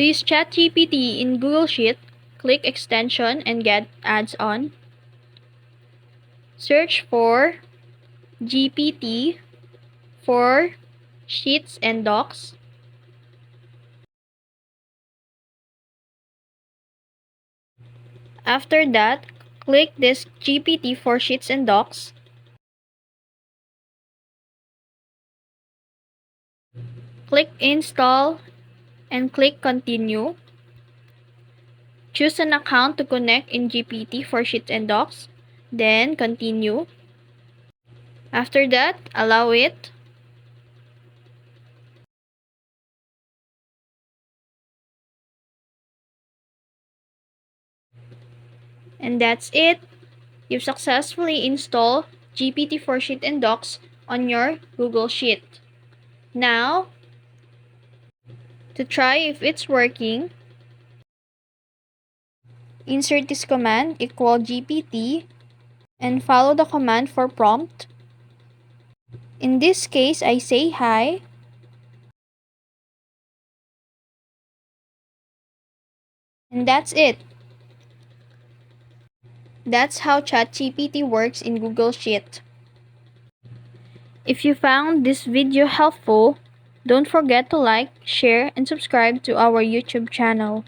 To use ChatGPT in Google Sheets, click Extension and get Ads on. Search for GPT for Sheets and Docs. After that, click this GPT for Sheets and Docs. Click Install and click Continue. Choose an account to connect in GPT for Sheets and Docs, then Continue. After that, allow it. And that's it. You've successfully installed GPT for Sheets and Docs on your Google Sheet. Now, to try if it's working, insert this command equal GPT and follow the command for prompt. In this case, I say hi. And that's it. That's how ChatGPT works in Google Sheets. If you found this video helpful, don't forget to like, share, and subscribe to our YouTube channel.